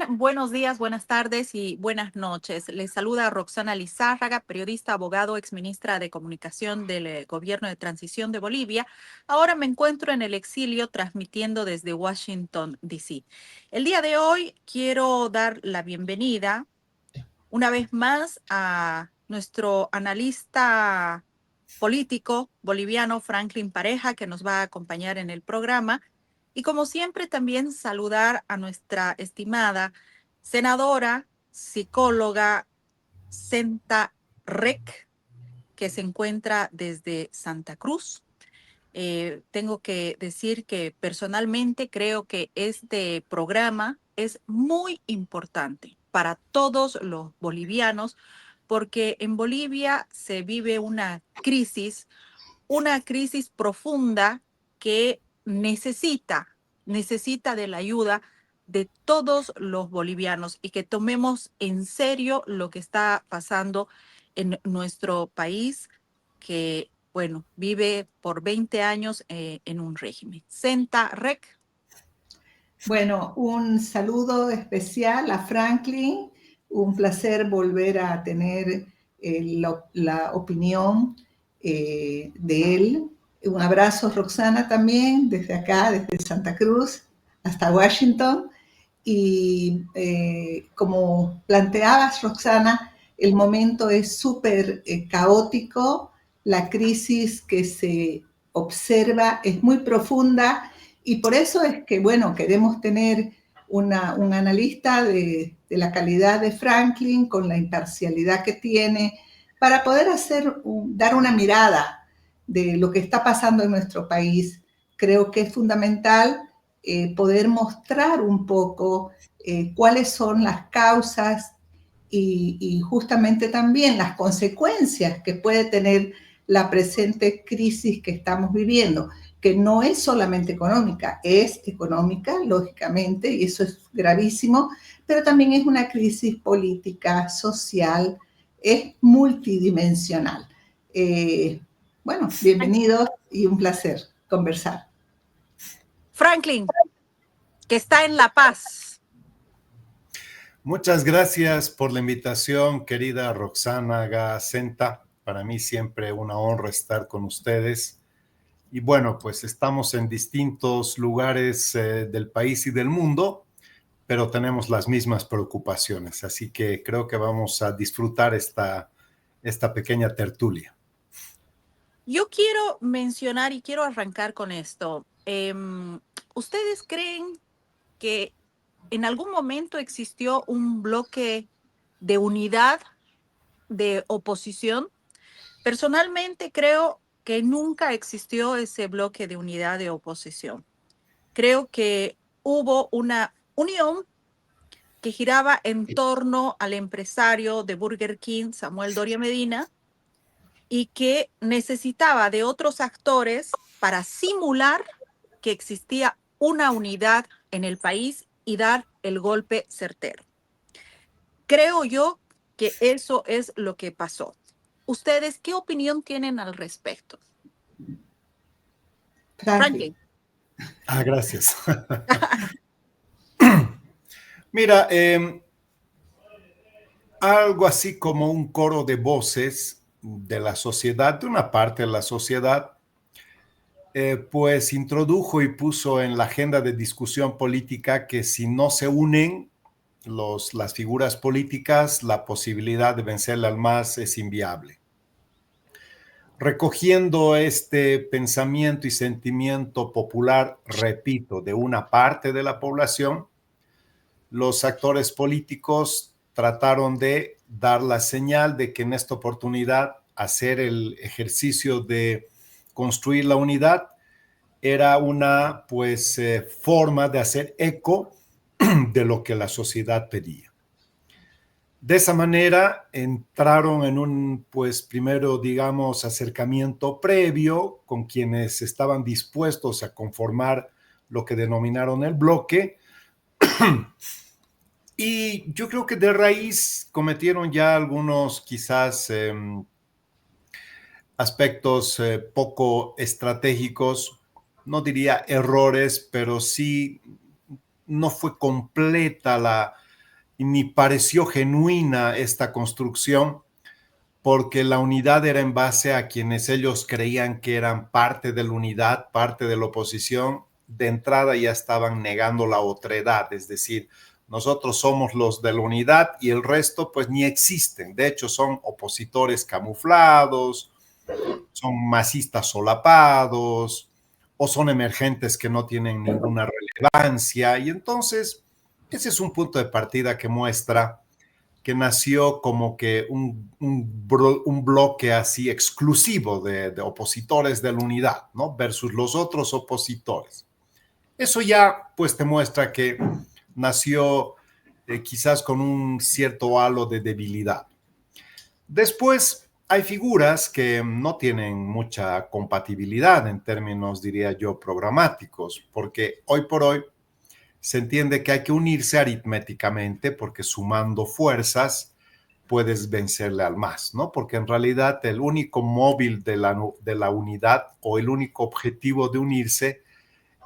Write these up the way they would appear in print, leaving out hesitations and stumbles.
Buenos días, buenas tardes y buenas noches. Les saluda Roxana Lizárraga, periodista, abogado, exministra de Comunicación del Gobierno de Transición de Bolivia. Ahora me encuentro en el exilio transmitiendo desde Washington, D.C. El día de hoy quiero dar la bienvenida una vez más a nuestro analista político boliviano Franklin Pareja, que nos va a acompañar en el programa. Y como siempre, también saludar a nuestra estimada senadora, psicóloga Senta Rec, que se encuentra desde Santa Cruz. Tengo que decir que personalmente creo que este programa es muy importante para todos los bolivianos, porque en Bolivia se vive una crisis profunda que necesita de la ayuda de todos los bolivianos y que tomemos en serio lo que está pasando en nuestro país, que, bueno, vive por 20 años en un régimen. Senta Rec. Bueno, un saludo especial a Franklin. Un placer volver a tener la opinión de él. Un abrazo, Roxana, también, desde acá, desde Santa Cruz hasta Washington. Y como planteabas, Roxana, el momento es súper caótico. La crisis que se observa es muy profunda y por eso es que, bueno, queremos tener un analista de la calidad de Franklin, con la imparcialidad que tiene, para poder dar una mirada de lo que está pasando en nuestro país. Creo que es fundamental poder mostrar un poco cuáles son las causas y justamente también las consecuencias que puede tener la presente crisis que estamos viviendo, que no es solamente económica, es económica, lógicamente, y eso es gravísimo, pero también es una crisis política, social, es multidimensional. Bueno, bienvenidos y un placer conversar. Franklin, que está en La Paz. Muchas gracias por la invitación, querida Roxana Gacenta. Para mí siempre una honra estar con ustedes. Y bueno, pues estamos en distintos lugares del país y del mundo, pero tenemos las mismas preocupaciones. Así que creo que vamos a disfrutar esta pequeña tertulia. Yo quiero mencionar y quiero arrancar con esto. ¿Ustedes creen que en algún momento existió un bloque de unidad de oposición? Personalmente creo que nunca existió ese bloque de unidad de oposición. Creo que hubo una unión que giraba en torno al empresario de Burger King, Samuel Doria Medina, y que necesitaba de otros actores para simular que existía una unidad en el país y dar el golpe certero. Creo yo que eso es lo que pasó. ¿Ustedes qué opinión tienen al respecto? Franklin. Gracias. Mira, algo así como un coro de voces de la sociedad, de una parte de la sociedad, pues introdujo y puso en la agenda de discusión política que si no se unen las figuras políticas, la posibilidad de vencerle al MAS es inviable. Recogiendo este pensamiento y sentimiento popular, repito, de una parte de la población, los actores políticos trataron de dar la señal de que en esta oportunidad hacer el ejercicio de construir la unidad era una forma de hacer eco de lo que la sociedad pedía. De esa manera entraron en un, primero, digamos, acercamiento previo con quienes estaban dispuestos a conformar lo que denominaron el bloque. Y yo creo que de raíz cometieron ya algunos quizás aspectos poco estratégicos, no diría errores, pero sí no fue completa y ni pareció genuina esta construcción, porque la unidad era en base a quienes ellos creían que eran parte de la unidad, parte de la oposición. De entrada ya estaban negando la otredad, es decir, nosotros somos los de la unidad y el resto pues ni existen. De hecho, son opositores camuflados, son masistas solapados o son emergentes que no tienen ninguna relevancia. Y entonces, ese es un punto de partida que muestra que nació como que un bloque así exclusivo de opositores de la unidad, ¿no? Versus los otros opositores. Eso ya pues te muestra que nació quizás con un cierto halo de debilidad. Después hay figuras que no tienen mucha compatibilidad en términos, diría yo, programáticos, porque hoy por hoy se entiende que hay que unirse aritméticamente porque sumando fuerzas puedes vencerle al más, ¿no? Porque en realidad el único móvil de la unidad o el único objetivo de unirse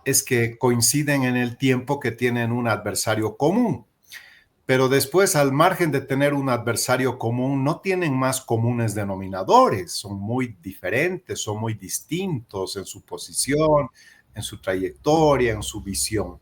es que coinciden en el tiempo que tienen un adversario común. Pero después, al margen de tener un adversario común, no tienen más comunes denominadores, son muy diferentes, son muy distintos en su posición, en su trayectoria, en su visión.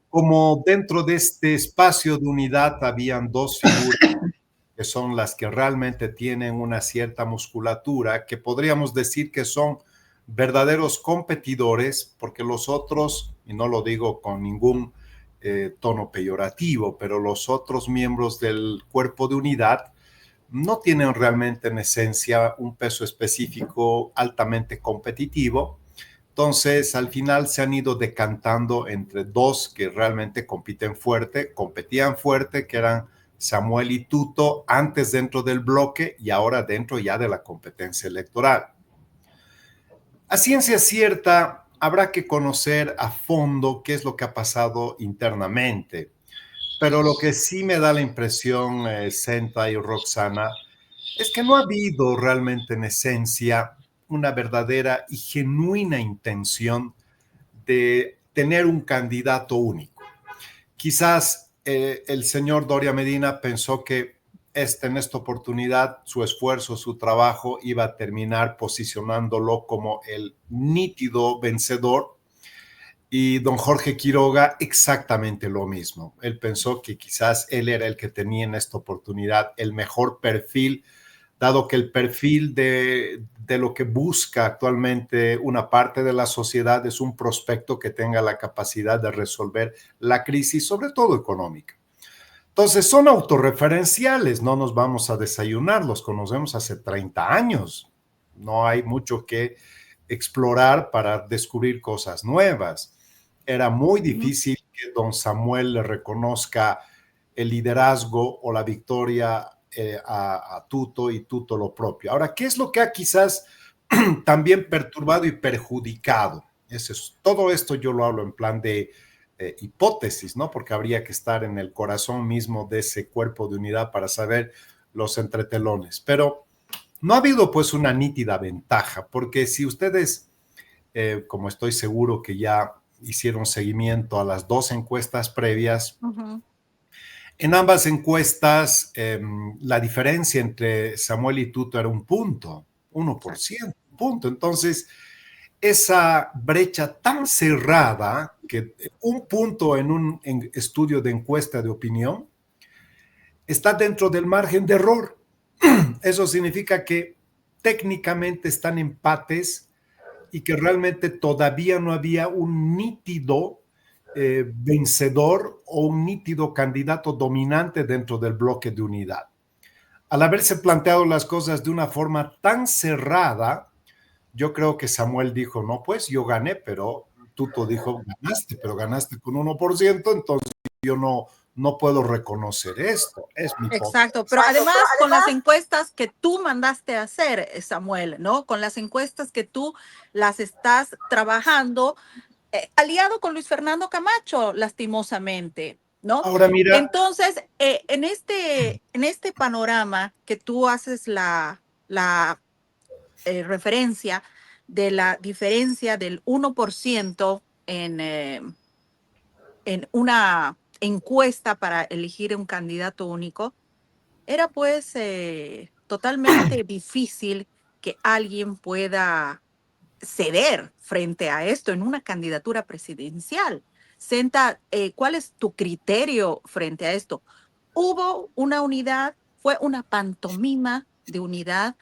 Como dentro de este espacio de unidad habían dos figuras que son las que realmente tienen una cierta musculatura, que podríamos decir que son verdaderos competidores, porque los otros, y no lo digo con ningún tono peyorativo, pero los otros miembros del cuerpo de unidad no tienen realmente en esencia un peso específico altamente competitivo. Entonces, al final se han ido decantando entre dos que realmente competían fuerte, que eran Samuel y Tuto, antes dentro del bloque y ahora dentro ya de la competencia electoral. A ciencia cierta, habrá que conocer a fondo qué es lo que ha pasado internamente. Pero lo que sí me da la impresión, Senta y Roxana, es que no ha habido realmente en esencia una verdadera y genuina intención de tener un candidato único. Quizás el señor Doria Medina pensó que en esta oportunidad su esfuerzo, su trabajo iba a terminar posicionándolo como el nítido vencedor, y don Jorge Quiroga exactamente lo mismo. Él pensó que quizás él era el que tenía en esta oportunidad el mejor perfil, dado que el perfil de lo que busca actualmente una parte de la sociedad es un prospecto que tenga la capacidad de resolver la crisis, sobre todo económica. Entonces son autorreferenciales, no nos vamos a desayunar, los conocemos hace 30 años, no hay mucho que explorar para descubrir cosas nuevas. Era muy difícil que don Samuel le reconozca el liderazgo o la victoria a Tuto y Tuto lo propio. Ahora, ¿qué es lo que ha quizás también perturbado y perjudicado? Todo esto yo lo hablo en plan de hipótesis, ¿no? Porque habría que estar en el corazón mismo de ese cuerpo de unidad para saber los entretelones. Pero no ha habido pues una nítida ventaja, porque si ustedes, como estoy seguro que ya hicieron seguimiento a las dos encuestas previas, en ambas encuestas la diferencia entre Samuel y Tuto era un punto, 1%, punto. Entonces, esa brecha tan cerrada, que un punto en un estudio de encuesta de opinión, está dentro del margen de error. Eso significa que técnicamente están empates y que realmente todavía no había un nítido vencedor o un nítido candidato dominante dentro del bloque de unidad. Al haberse planteado las cosas de una forma tan cerrada, yo creo que Samuel dijo, no, pues yo gané, pero Tuto dijo, ganaste, pero ganaste con 1%, entonces yo no puedo reconocer esto. Es mi Exacto, pero además con las encuestas que tú mandaste a hacer, Samuel, ¿no? Con las encuestas que tú las estás trabajando, aliado con Luis Fernando Camacho, lastimosamente, ¿no? Ahora mira. Entonces, en este panorama que tú haces la referencia de la diferencia del 1% en una encuesta para elegir un candidato único, era pues totalmente difícil que alguien pueda ceder frente a esto en una candidatura presidencial. Senta, ¿cuál es tu criterio frente a esto? ¿Hubo una unidad? ¿Fue una pantomima de unidad?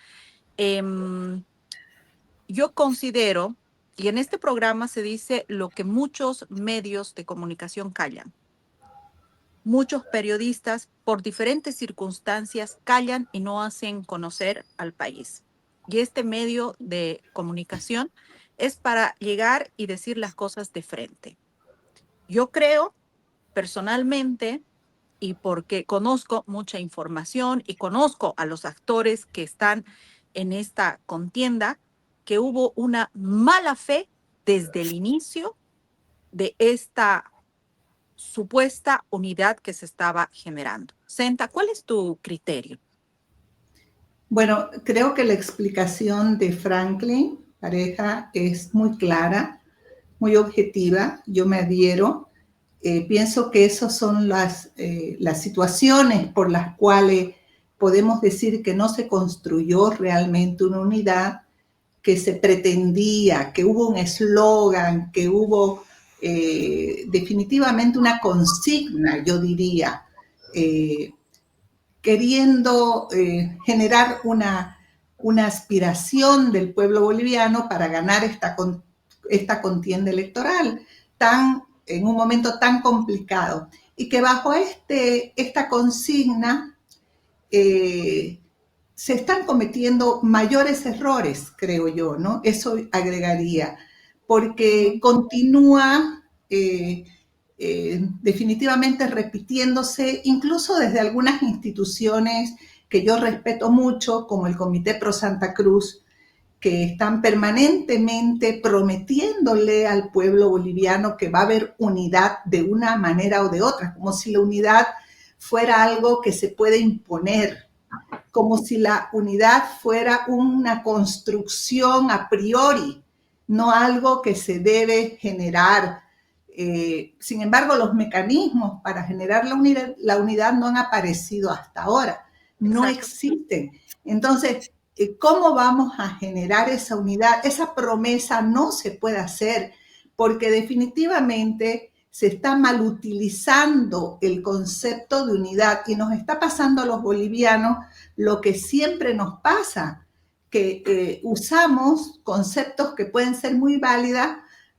Yo considero, y en este programa se dice lo que muchos medios de comunicación callan. Muchos periodistas, por diferentes circunstancias, callan y no hacen conocer al país. Y este medio de comunicación es para llegar y decir las cosas de frente. Yo creo, personalmente, y porque conozco mucha información y conozco a los actores que están en esta contienda, que hubo una mala fe desde el inicio de esta supuesta unidad que se estaba generando. Senta, ¿cuál es tu criterio? Bueno, creo que la explicación de Franklin Pareja es muy clara, muy objetiva. Yo me adhiero. Pienso que esas son las situaciones por las cuales podemos decir que no se construyó realmente una unidad, que se pretendía, que hubo un eslogan, que hubo definitivamente una consigna, yo diría, queriendo generar una aspiración del pueblo boliviano para ganar esta contienda electoral en un momento tan complicado. Y que bajo esta consigna se están cometiendo mayores errores, creo yo, ¿no? Eso agregaría, porque continúa definitivamente repitiéndose, incluso desde algunas instituciones que yo respeto mucho, como el Comité Pro Santa Cruz, que están permanentemente prometiéndole al pueblo boliviano que va a haber unidad de una manera o de otra, como si la unidad fuera algo que se puede imponer, como si la unidad fuera una construcción a priori, no algo que se debe generar. Sin embargo, los mecanismos para generar la unidad no han aparecido hasta ahora, no existen. Entonces, ¿cómo vamos a generar esa unidad? Esa promesa no se puede hacer porque definitivamente se está mal utilizando el concepto de unidad y nos está pasando a los bolivianos lo que siempre nos pasa, que usamos conceptos que pueden ser muy válidos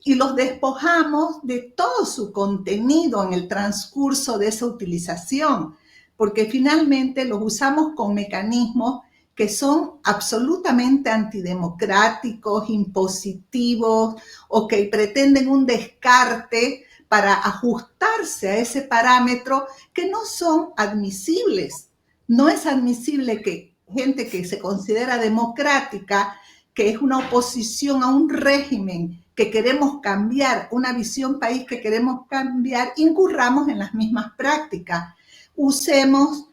y los despojamos de todo su contenido en el transcurso de esa utilización, porque finalmente los usamos con mecanismos que son absolutamente antidemocráticos, impositivos o que pretenden un descarte para ajustarse a ese parámetro que no son admisibles. No es admisible que gente que se considera democrática, que es una oposición a un régimen que queremos cambiar, una visión país que queremos cambiar, incurramos en las mismas prácticas. Usemos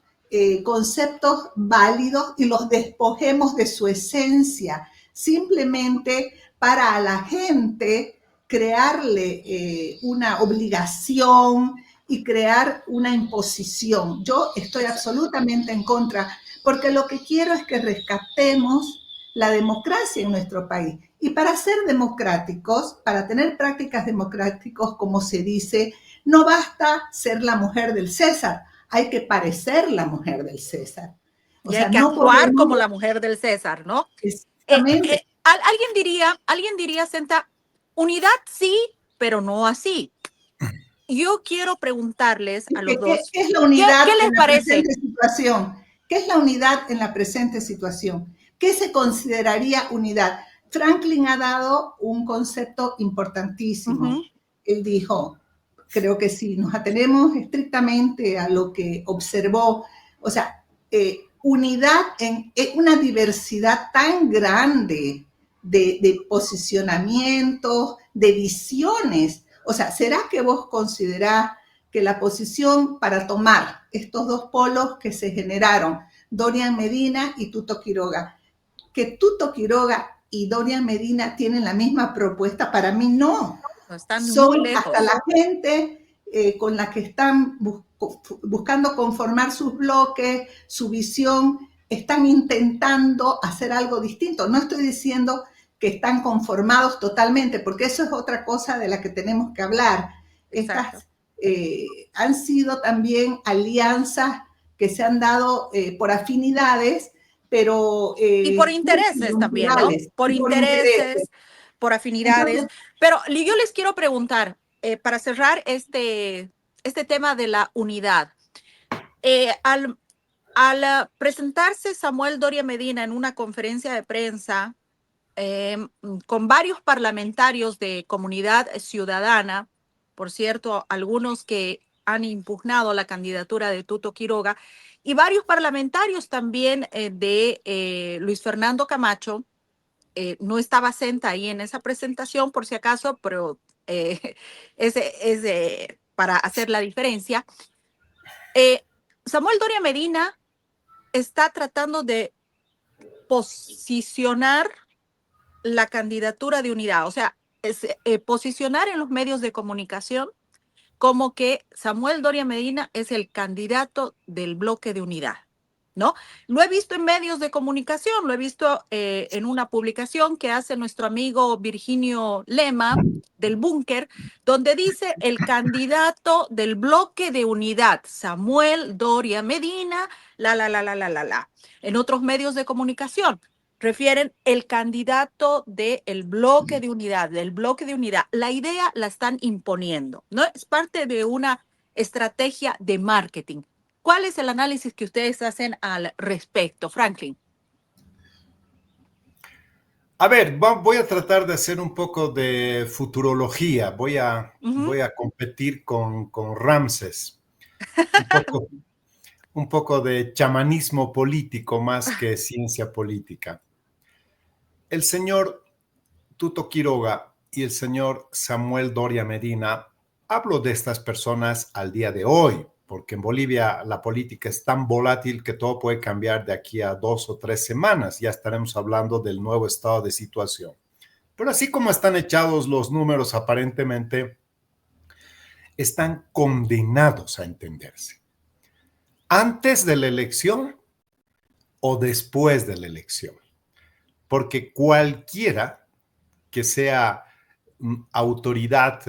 conceptos válidos y los despojemos de su esencia, simplemente para a la gente crearle una obligación y crear una imposición. Yo estoy absolutamente en contra, porque lo que quiero es que rescatemos la democracia en nuestro país. Y para ser democráticos, para tener prácticas democráticas, como se dice, no basta ser la mujer del César, hay que parecer la mujer del César. O sea, hay que actuar como la mujer del César, ¿no? Exactamente. Alguien diría, Senta, unidad sí, pero no así. Yo quiero preguntarles a los dos. ¿Qué es la unidad ¿Qué les parece? ¿Qué es la unidad en la presente situación? ¿Qué se consideraría unidad? Franklin ha dado un concepto importantísimo. Él dijo, creo que si nos atenemos estrictamente a lo que observó, o sea, unidad en una diversidad tan grande de posicionamientos, de visiones. O sea, ¿será que vos considerás que la posición para tomar estos dos polos que se generaron, Dorian Medina y Tuto Quiroga, que Tuto Quiroga y Dorian Medina tienen la misma propuesta? Para mí no. Están Son muy lejos. hasta la gente con la que están buscando conformar sus bloques, su visión, están intentando hacer algo distinto. No estoy diciendo que están conformados totalmente, porque eso es otra cosa de la que tenemos que hablar. Exacto. Estas han sido también alianzas que se han dado por afinidades, pero... y por intereses también, ¿no? Por intereses, por afinidades. Entonces, pero yo les quiero preguntar, para cerrar este tema de la unidad, al presentarse Samuel Doria Medina en una conferencia de prensa con varios parlamentarios de Comunidad Ciudadana, por cierto, algunos que han impugnado la candidatura de Tuto Quiroga, y varios parlamentarios también de Luis Fernando Camacho. No estaba Senta ahí en esa presentación, por si acaso, pero es para hacer la diferencia. Samuel Doria Medina está tratando de posicionar la candidatura de unidad, o sea, posicionar en los medios de comunicación como que Samuel Doria Medina es el candidato del bloque de unidad, ¿no? Lo he visto en medios de comunicación, lo he visto en una publicación que hace nuestro amigo Virginio Lema del Búnker, donde dice el candidato del bloque de unidad, Samuel Doria Medina, la. En otros medios de comunicación refieren el candidato del bloque de unidad, del bloque de unidad. La idea la están imponiendo, ¿no? Es parte de una estrategia de marketing. ¿Cuál es el análisis que ustedes hacen al respecto, Franklin? A ver, voy a tratar de hacer un poco de futurología. Voy a competir con Ramses. Un poco de chamanismo político más que ciencia política. El señor Tuto Quiroga y el señor Samuel Doria Medina, hablo de estas personas al día de hoy, porque en Bolivia la política es tan volátil que todo puede cambiar de aquí a 2 o 3 semanas. Ya estaremos hablando del nuevo estado de situación. Pero así como están echados los números, aparentemente están condenados a entenderse. Antes de la elección o después de la elección. Porque cualquiera que sea autoridad,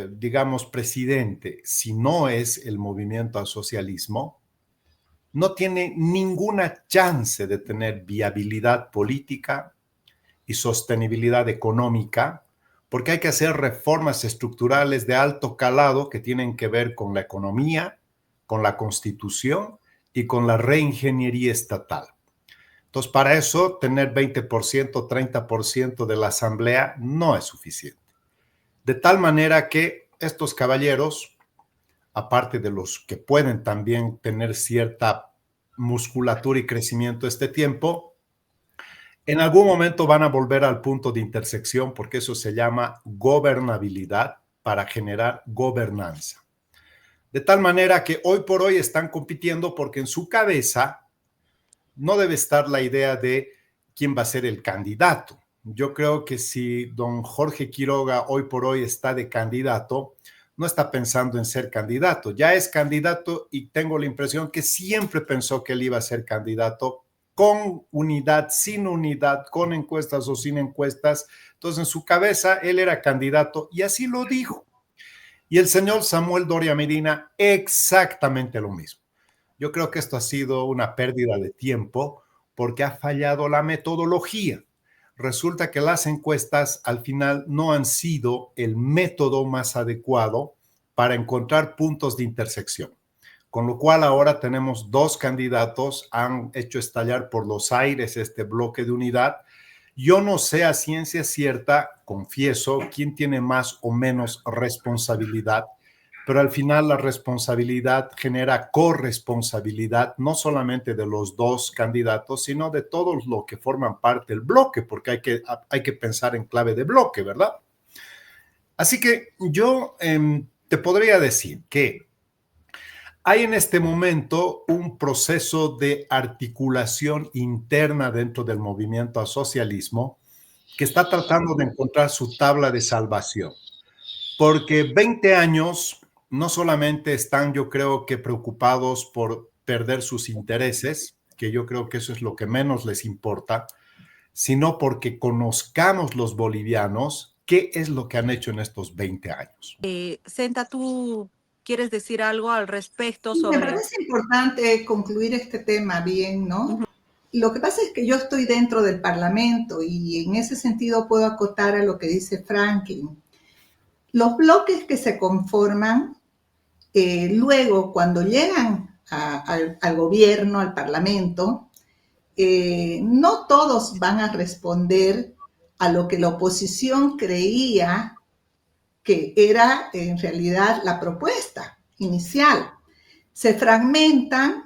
digamos, presidente, si no es el movimiento al socialismo, no tiene ninguna chance de tener viabilidad política y sostenibilidad económica, porque hay que hacer reformas estructurales de alto calado que tienen que ver con la economía, con la constitución y con la reingeniería estatal. Entonces, para eso, tener 20%, 30% de la asamblea no es suficiente. De tal manera que estos caballeros, aparte de los que pueden también tener cierta musculatura y crecimiento este tiempo, en algún momento van a volver al punto de intersección, porque eso se llama gobernabilidad para generar gobernanza. De tal manera que hoy por hoy están compitiendo porque en su cabeza no debe estar la idea de quién va a ser el candidato. Yo creo que si don Jorge Quiroga hoy por hoy está de candidato, no está pensando en ser candidato. Ya es candidato y tengo la impresión que siempre pensó que él iba a ser candidato con unidad, sin unidad, con encuestas o sin encuestas. Entonces, en su cabeza, él era candidato y así lo dijo. Y el señor Samuel Doria Medina, exactamente lo mismo. Yo creo que esto ha sido una pérdida de tiempo porque ha fallado la metodología. Resulta que las encuestas al final no han sido el método más adecuado para encontrar puntos de intersección. Con lo cual ahora tenemos 2 candidatos, han hecho estallar por los aires este bloque de unidad. Yo no sé a ciencia cierta, confieso, quién tiene más o menos responsabilidad, pero al final la responsabilidad genera corresponsabilidad no solamente de los 2 candidatos, sino de todos los que forman parte del bloque, porque hay que pensar en clave de bloque, ¿verdad? Así que yo te podría decir que hay en este momento un proceso de articulación interna dentro del movimiento al socialismo que está tratando de encontrar su tabla de salvación, porque 20 años no solamente están, yo creo que preocupados por perder sus intereses, que yo creo que eso es lo que menos les importa, sino porque conozcamos los bolivianos qué es lo que han hecho en estos 20 años. Senta, ¿tú quieres decir algo al respecto Me sobre...? parece importante concluir este tema bien, ¿no? Ujú. Lo que pasa es que yo estoy dentro del Parlamento y en ese sentido puedo acotar a lo que dice Franklin. Los bloques que se conforman, luego cuando llegan al gobierno, al Parlamento, no todos van a responder a lo que la oposición creía que era en realidad la propuesta inicial. Se fragmentan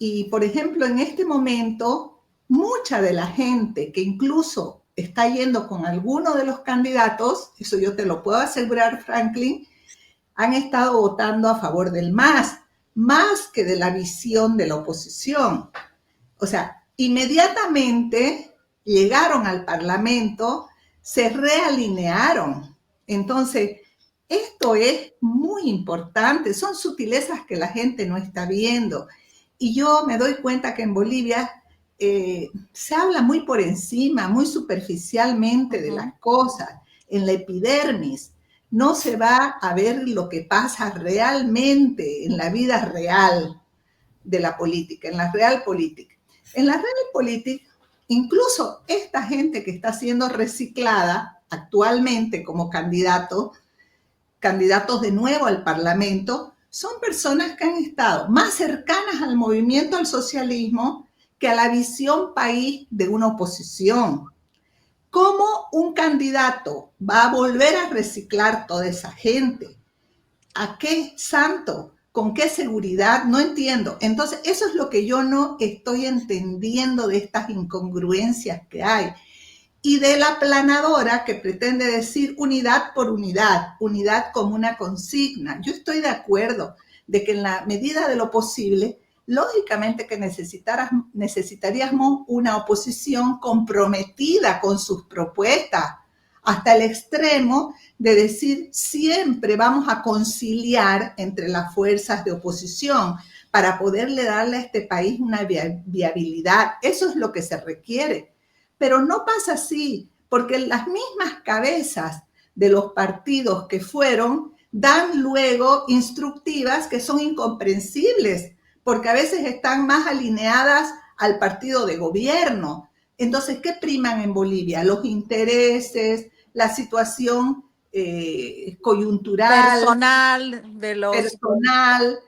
y, por ejemplo, en este momento, mucha de la gente que incluso está yendo con alguno de los candidatos, eso yo te lo puedo asegurar, Franklin, han estado votando a favor del más que de la visión de la oposición. O sea, inmediatamente llegaron al Parlamento, se realinearon. Entonces, esto es muy importante, son sutilezas que la gente no está viendo. Y yo me doy cuenta que en Bolivia se habla muy por encima, muy superficialmente de las cosas, en la epidermis. No se va a ver lo que pasa realmente en la vida real de la política, en la real política. En la real política, incluso esta gente que está siendo reciclada actualmente como candidatos de nuevo al Parlamento, son personas que han estado más cercanas al movimiento al socialismo que a la visión país de una oposición. ¿Cómo un candidato va a volver a reciclar toda esa gente? ¿A qué santo? ¿Con qué seguridad? No entiendo. Entonces, eso es lo que yo no estoy entendiendo de estas incongruencias que hay. Y de la planadora que pretende decir unidad por unidad como una consigna. Yo estoy de acuerdo de que en la medida de lo posible, lógicamente que necesitaríamos una oposición comprometida con sus propuestas, hasta el extremo de decir siempre vamos a conciliar entre las fuerzas de oposición para poderle darle a este país una viabilidad. Eso es lo que se requiere. Pero no pasa así, porque las mismas cabezas de los partidos que fueron dan luego instructivas que son incomprensibles, porque a veces están más alineadas al partido de gobierno. Entonces, ¿qué priman en Bolivia? Los intereses, la situación coyuntural, personal.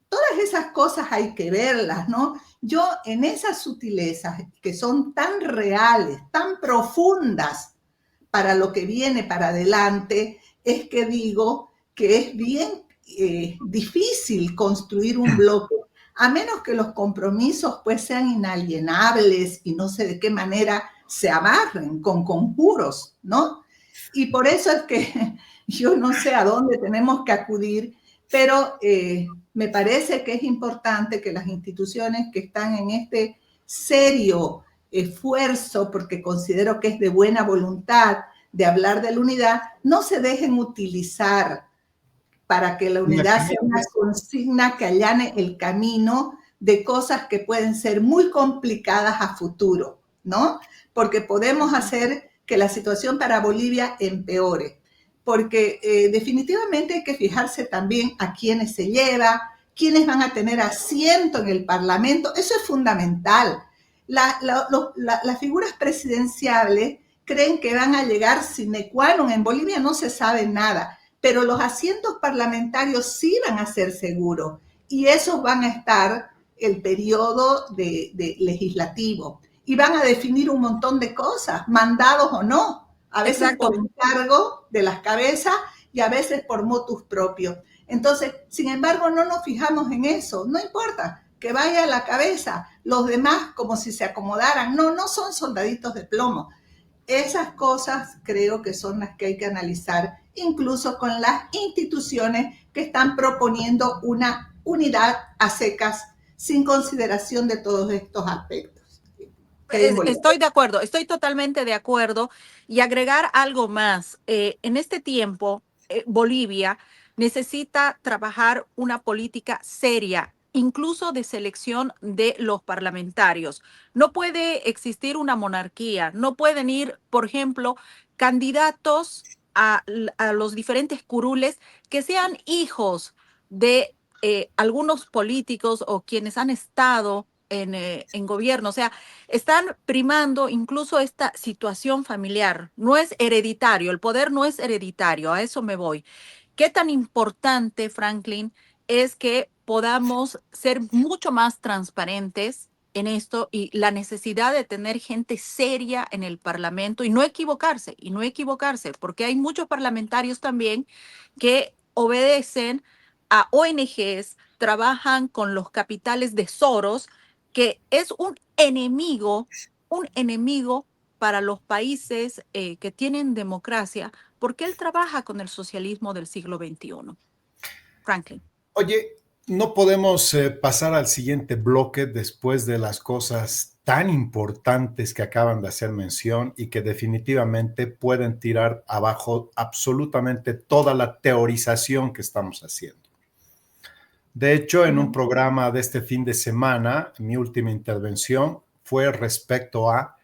Todas esas cosas hay que verlas, ¿no? Yo en esas sutilezas que son tan reales, tan profundas para lo que viene para adelante, es que digo que es bien difícil construir un bloque, a menos que los compromisos pues sean inalienables y no sé de qué manera se amarren con conjuros, ¿no? Y por eso es que yo no sé a dónde tenemos que acudir, pero me parece que es importante que las instituciones que están en este serio esfuerzo, porque considero que es de buena voluntad de hablar de la unidad, no se dejen utilizar para que la unidad sea una consigna que allane el camino de cosas que pueden ser muy complicadas a futuro, ¿no? Porque podemos hacer que la situación para Bolivia empeore. Porque definitivamente hay que fijarse también a quiénes se lleva, quiénes van a tener asiento en el Parlamento. Eso es fundamental. Las figuras presidenciales creen que van a llegar sine qua non. En Bolivia no se sabe nada, pero los asientos parlamentarios sí van a ser seguros y esos van a estar el periodo de legislativo y van a definir un montón de cosas, mandados o no, a veces Exacto. por encargo de las cabezas y a veces por motus propios. Entonces, sin embargo, no nos fijamos en eso, no importa que vaya a la cabeza, los demás como si se acomodaran, no son soldaditos de plomo. Esas cosas creo que son las que hay que analizar, incluso con las instituciones que están proponiendo una unidad a secas sin consideración de todos estos aspectos. Estoy de acuerdo, estoy totalmente de acuerdo. Y agregar algo más. En este tiempo, Bolivia necesita trabajar una política seria, incluso de selección de los parlamentarios. No puede existir una monarquía, no pueden ir, por ejemplo, candidatos a los diferentes curules que sean hijos de algunos políticos o quienes han estado en gobierno. O sea, están primando incluso esta situación familiar. No es hereditario, el poder no es hereditario, a eso me voy. ¿Qué tan importante, Franklin, es que podamos ser mucho más transparentes en esto y la necesidad de tener gente seria en el Parlamento y no equivocarse, porque hay muchos parlamentarios también que obedecen a ONGs, trabajan con los capitales de Soros, que es un enemigo para los países que tienen democracia, porque él trabaja con el socialismo del siglo XXI. Franklin. Oye, no podemos pasar al siguiente bloque después de las cosas tan importantes que acaban de hacer mención y que definitivamente pueden tirar abajo absolutamente toda la teorización que estamos haciendo. De hecho, en un programa de este fin de semana, mi última intervención fue respecto a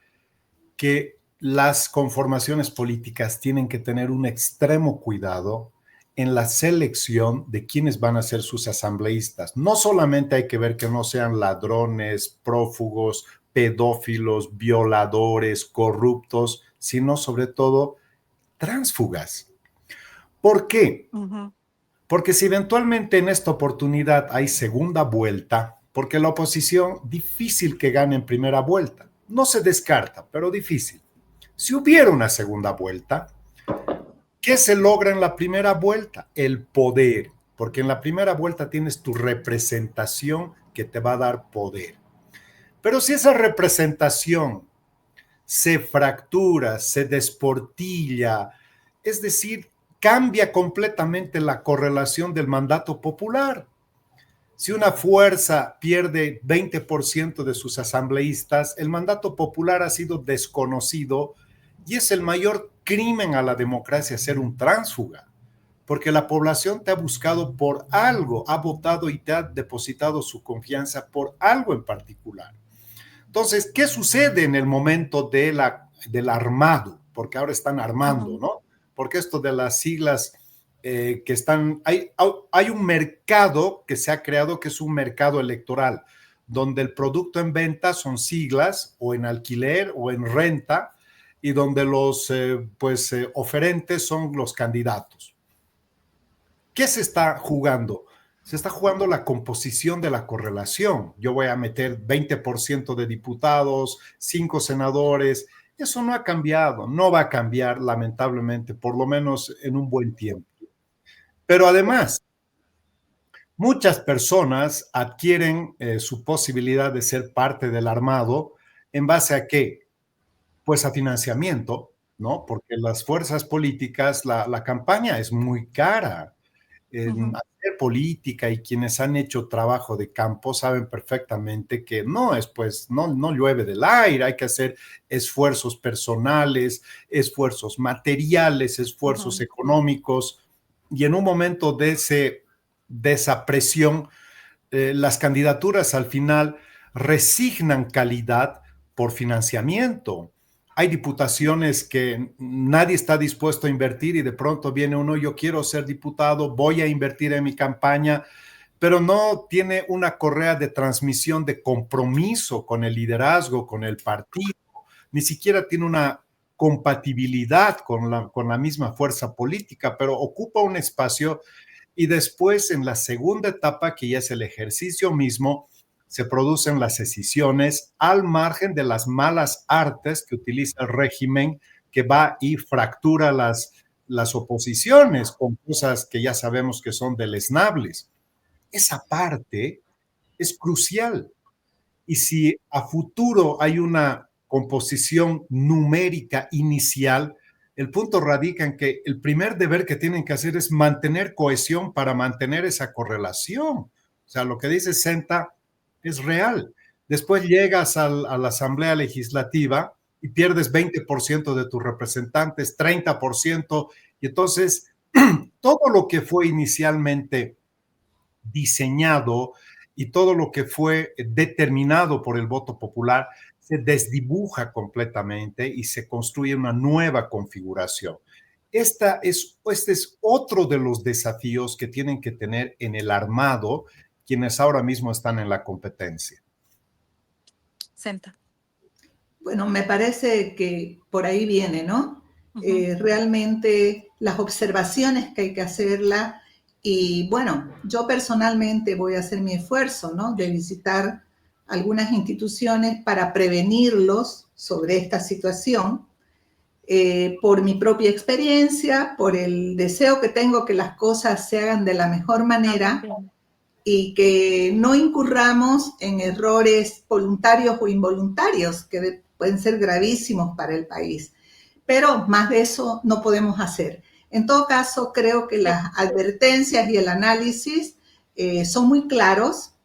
que las conformaciones políticas tienen que tener un extremo cuidado en la selección de quiénes van a ser sus asambleístas. No solamente hay que ver que no sean ladrones, prófugos, pedófilos, violadores, corruptos, sino sobre todo tránsfugas. ¿Por qué? Porque si eventualmente en esta oportunidad hay segunda vuelta, porque la oposición difícil que gane en primera vuelta, no se descarta, pero difícil. Si hubiera una segunda vuelta, ¿qué se logra en la primera vuelta? El poder, porque en la primera vuelta tienes tu representación que te va a dar poder. Pero si esa representación se fractura, se desportilla, es decir, cambia completamente la correlación del mandato popular. Si una fuerza pierde 20% de sus asambleístas, el mandato popular ha sido desconocido y es el mayor crimen a la democracia ser un tránsfuga, porque la población te ha buscado por algo, ha votado y te ha depositado su confianza por algo en particular. Entonces, ¿qué sucede en el momento del armado? Porque ahora están armando, ¿no? Porque esto de las siglas que están, hay un mercado que se ha creado que es un mercado electoral, donde el producto en venta son siglas o en alquiler o en renta y donde los oferentes son los candidatos. ¿Qué se está jugando? Se está jugando la composición de la correlación. Yo voy a meter 20% de diputados, 5 senadores. Eso no ha cambiado, no va a cambiar lamentablemente, por lo menos en un buen tiempo. Pero además, muchas personas adquieren su posibilidad de ser parte del armado en base a qué? Pues a financiamiento, ¿no? Porque las fuerzas políticas, la campaña es muy cara. Hacer política y quienes han hecho trabajo de campo saben perfectamente que no es pues, no llueve del aire, hay que hacer esfuerzos personales, esfuerzos materiales, esfuerzos económicos, y en un momento de esa presión, las candidaturas al final resignan calidad por financiamiento. Hay diputaciones que nadie está dispuesto a invertir y de pronto viene uno, yo quiero ser diputado, voy a invertir en mi campaña, pero no tiene una correa de transmisión de compromiso con el liderazgo, con el partido, ni siquiera tiene una compatibilidad con la misma fuerza política, pero ocupa un espacio y después en la segunda etapa, que ya es el ejercicio mismo, se producen las escisiones al margen de las malas artes que utiliza el régimen, que va y fractura las oposiciones con cosas que ya sabemos que son deleznables. Esa parte es crucial. Y si a futuro hay una composición numérica inicial, el punto radica en que el primer deber que tienen que hacer es mantener cohesión para mantener esa correlación. O sea, lo que dice Senta es real. Después llegas a la Asamblea Legislativa y pierdes 20% de tus representantes, 30%, y entonces todo lo que fue inicialmente diseñado y todo lo que fue determinado por el voto popular se desdibuja completamente y se construye una nueva configuración. Este es otro de los desafíos que tienen que tener en el armado quienes ahora mismo están en la competencia. Senta. Bueno, me parece que por ahí viene, ¿no? Realmente las observaciones que hay que hacerlas. Y bueno, yo personalmente voy a hacer mi esfuerzo, ¿no? De visitar algunas instituciones para prevenirlos sobre esta situación, por mi propia experiencia, por el deseo que tengo que las cosas se hagan de la mejor manera y que no incurramos en errores voluntarios o involuntarios que pueden ser gravísimos para el país. Pero más de eso no podemos hacer. En todo caso, creo que las advertencias y el análisis son muy claros,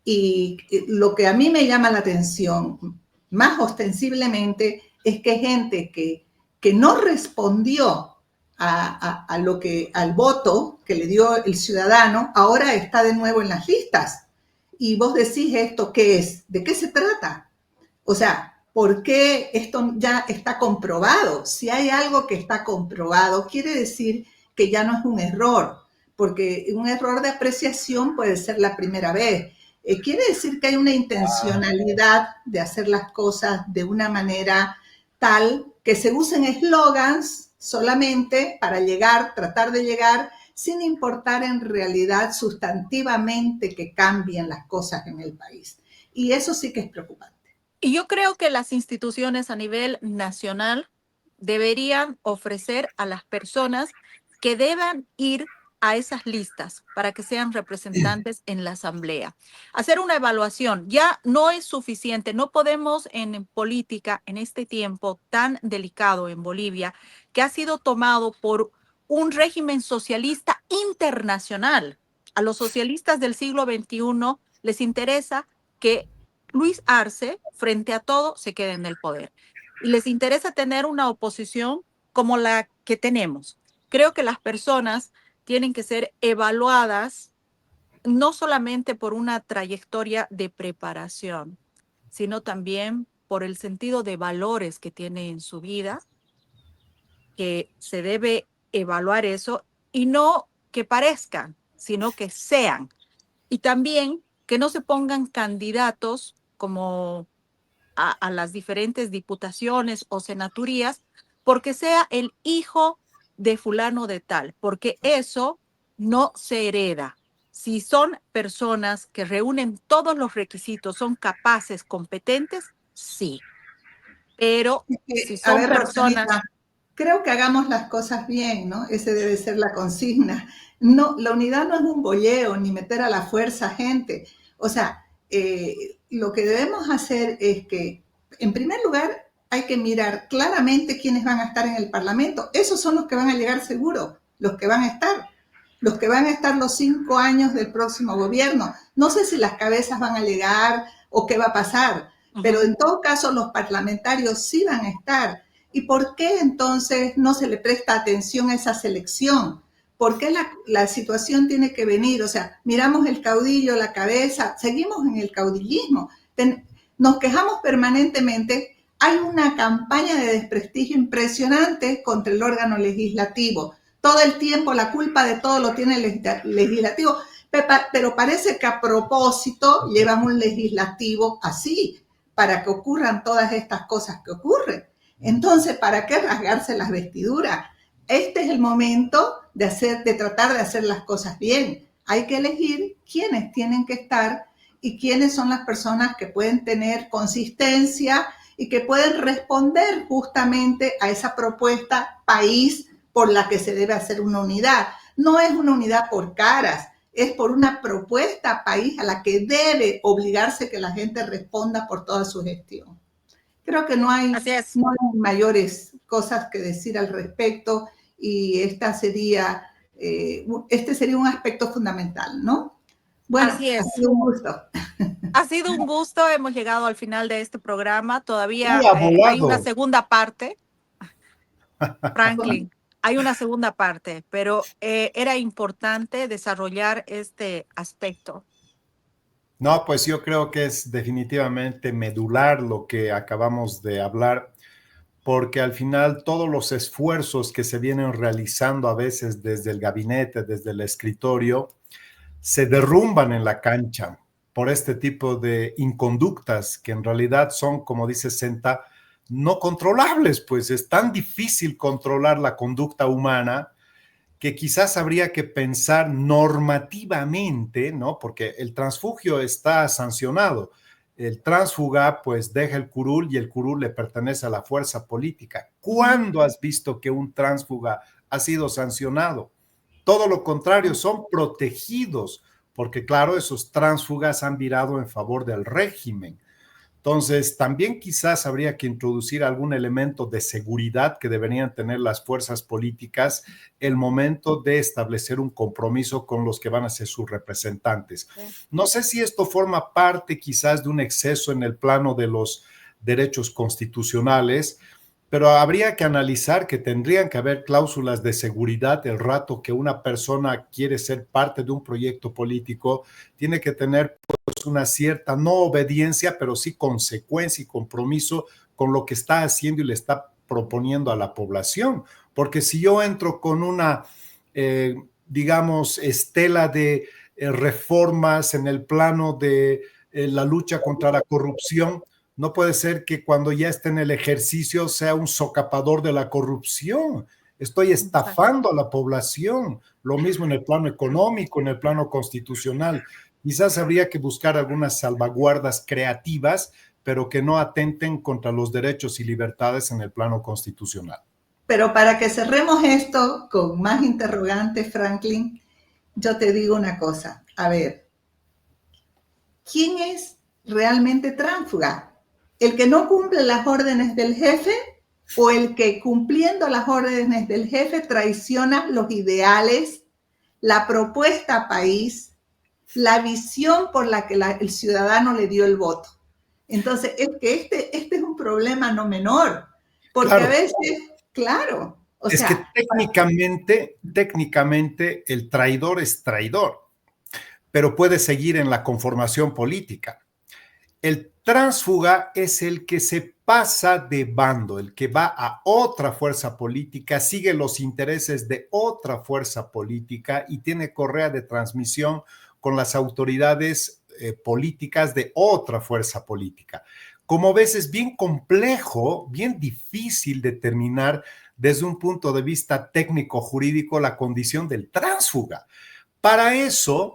y lo que a mí me llama la atención más ostensiblemente es que gente que no respondió al voto que le dio el ciudadano, ahora está de nuevo en las listas. Y vos decís, ¿esto qué es? ¿De qué se trata? O sea, ¿por qué esto ya está comprobado? Si hay algo que está comprobado, quiere decir que ya no es un error, porque un error de apreciación puede ser la primera vez. Quiere decir que hay una intencionalidad de hacer las cosas de una manera tal que se usen eslogans solamente para llegar, tratar de llegar, sin importar en realidad sustantivamente que cambien las cosas en el país. Y eso sí que es preocupante. Y yo creo que las instituciones a nivel nacional deberían ofrecer a las personas que deban ir a esas listas para que sean representantes en la asamblea. Hacer una evaluación ya no es suficiente. No podemos en política, en este tiempo tan delicado en Bolivia, que ha sido tomado por un régimen socialista internacional. A los socialistas del siglo XXI les interesa que Luis Arce, frente a todo, se quede en el poder. Y les interesa tener una oposición como la que tenemos. Creo que las personas tienen que ser evaluadas no solamente por una trayectoria de preparación, sino también por el sentido de valores que tiene en su vida, que se debe evaluar eso, y no que parezcan, sino que sean. Y también que no se pongan candidatos como a las diferentes diputaciones o senaturías porque sea el hijo de fulano de tal, porque eso no se hereda. Si son personas que reúnen todos los requisitos, son capaces, competentes, sí. Pero si A son ver, personas... Roxanita, creo que hagamos las cosas bien, ¿no? Ese debe ser la consigna. No, la unidad no es un bolleo ni meter a la fuerza gente. O sea, lo que debemos hacer es que, en primer lugar, hay que mirar claramente quiénes van a estar en el Parlamento. Esos son los que van a llegar seguro, los que van a estar. Los que van a estar los 5 años del próximo gobierno. No sé si las cabezas van a llegar o qué va a pasar, pero en todo caso los parlamentarios sí van a estar. ¿Y por qué entonces no se le presta atención a esa selección? ¿Por qué la situación tiene que venir? O sea, miramos el caudillo, la cabeza, seguimos en el caudillismo. Nos quejamos permanentemente. Hay una campaña de desprestigio impresionante contra el órgano legislativo. Todo el tiempo la culpa de todo lo tiene el legislativo, pero parece que a propósito llevan un legislativo así, para que ocurran todas estas cosas que ocurren. Entonces, ¿para qué rasgarse las vestiduras? Este es el momento de tratar de hacer las cosas bien. Hay que elegir quiénes tienen que estar y quiénes son las personas que pueden tener consistencia y que pueden responder justamente a esa propuesta país por la que se debe hacer una unidad. No es una unidad por caras, es por una propuesta país a la que debe obligarse que la gente responda por toda su gestión. Creo que no hay mayores cosas que decir al respecto, y este sería un aspecto fundamental, ¿no? Bueno, así es. Ha sido un gusto. Ha sido un gusto, hemos llegado al final de este programa. Todavía hay una segunda parte. Franklin. Hay una segunda parte, pero era importante desarrollar este aspecto. No, pues yo creo que es definitivamente medular lo que acabamos de hablar, porque al final todos los esfuerzos que se vienen realizando a veces desde el gabinete, desde el escritorio, se derrumban en la cancha por este tipo de inconductas que en realidad son, como dice Senta, no controlables, pues es tan difícil controlar la conducta humana que quizás habría que pensar normativamente, ¿no? Porque el transfugio está sancionado. El tránsfuga pues deja el curul y el curul le pertenece a la fuerza política. ¿Cuándo has visto que un tránsfuga ha sido sancionado? Todo lo contrario, son protegidos, porque claro, esos tránsfugas han virado en favor del régimen. Entonces, también quizás habría que introducir algún elemento de seguridad que deberían tener las fuerzas políticas el momento de establecer un compromiso con los que van a ser sus representantes. No sé si esto forma parte quizás de un exceso en el plano de los derechos constitucionales, pero habría que analizar que tendrían que haber cláusulas de seguridad el rato que una persona quiere ser parte de un proyecto político, tiene que tener pues, una cierta, no obediencia, pero sí consecuencia y compromiso con lo que está haciendo y le está proponiendo a la población. Porque si yo entro con una, digamos, estela de reformas en el plano de la lucha contra la corrupción, no puede ser que cuando ya esté en el ejercicio sea un socapador de la corrupción. Estoy estafando a la población. Lo mismo en el plano económico, en el plano constitucional. Quizás habría que buscar algunas salvaguardas creativas, pero que no atenten contra los derechos y libertades en el plano constitucional. Pero para que cerremos esto con más interrogantes, Franklin, yo te digo una cosa. A ver, ¿quién es realmente tránsfuga? ¿El que no cumple las órdenes del jefe o el que cumpliendo las órdenes del jefe traiciona los ideales, la propuesta país, la visión por la que el ciudadano le dio el voto? Entonces, es que este es un problema no menor, porque claro, a veces, claro, o es que sea, técnicamente el traidor es traidor, pero puede seguir en la conformación política. El tránsfuga es el que se pasa de bando, el que va a otra fuerza política, sigue los intereses de otra fuerza política y tiene correa de transmisión con las autoridades políticas de otra fuerza política. Como ves, es bien complejo, bien difícil determinar desde un punto de vista técnico-jurídico la condición del tránsfuga. Para eso,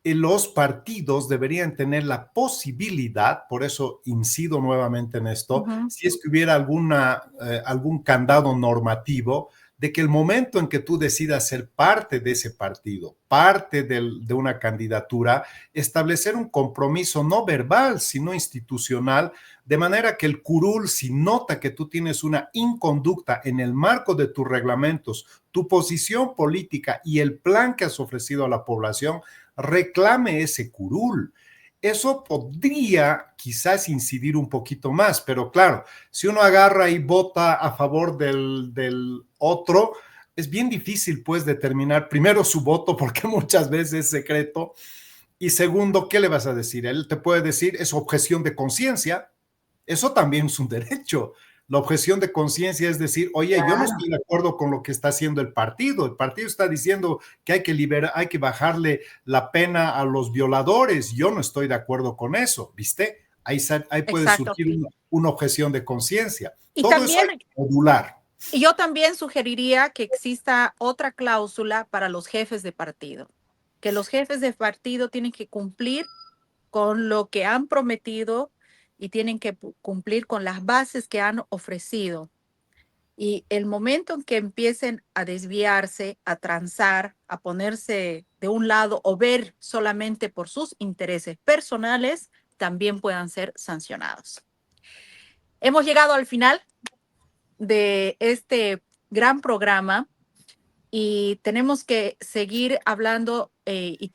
los partidos deberían tener la posibilidad, por eso incido nuevamente en esto, si es que hubiera algún candado normativo, de que el momento en que tú decidas ser parte de ese partido, parte de una candidatura, establecer un compromiso no verbal, sino institucional, de manera que el curul, si nota que tú tienes una inconducta en el marco de tus reglamentos, tu posición política y el plan que has ofrecido a la población, reclame ese curul. Eso podría quizás incidir un poquito más, pero claro, si uno agarra y vota a favor del otro, es bien difícil pues determinar primero su voto porque muchas veces es secreto y segundo, ¿qué le vas a decir? Él te puede decir es objeción de conciencia, eso también es un derecho. La objeción de conciencia es decir, oye, yo no estoy de acuerdo con lo que está haciendo el partido está diciendo que hay que bajarle la pena a los violadores, yo no estoy de acuerdo con eso, ¿viste? Ahí puede Exacto. surgir una objeción de conciencia. Y Todo también, eso hay que modular. y yo también sugeriría que exista otra cláusula para los jefes de partido, que los jefes de partido tienen que cumplir con lo que han prometido y tienen que cumplir con las bases que han ofrecido. Y el momento en que empiecen a desviarse, a transar, a ponerse de un lado o ver solamente por sus intereses personales, también puedan ser sancionados. Hemos llegado al final de este gran programa y tenemos que seguir hablando y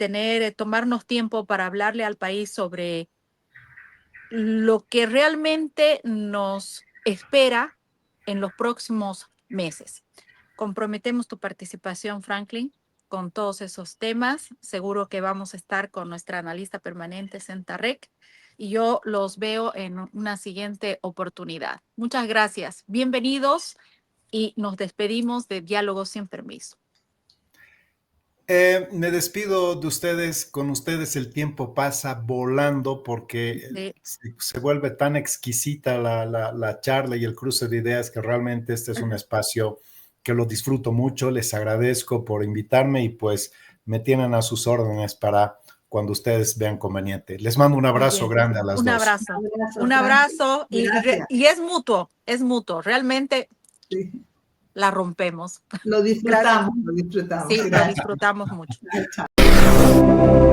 tomarnos tiempo para hablarle al país sobre lo que realmente nos espera en los próximos meses. comprometemos tu participación, Franklin, con todos esos temas. Seguro que vamos a estar con nuestra analista permanente, Sentarrec, y yo los veo en una siguiente oportunidad. Muchas gracias. Bienvenidos y nos despedimos de Diálogos sin Permiso. Me despido de ustedes. Con ustedes el tiempo pasa volando porque se vuelve tan exquisita la charla y el cruce de ideas que realmente este es un espacio que lo disfruto mucho. Les agradezco por invitarme y pues me tienen a sus órdenes para cuando ustedes vean conveniente. Les mando un abrazo grande a las dos. Un abrazo y es mutuo, realmente sí. La rompemos. Lo disfrutamos, lo disfrutamos. Sí, gracias. lo disfrutamos mucho. Chao.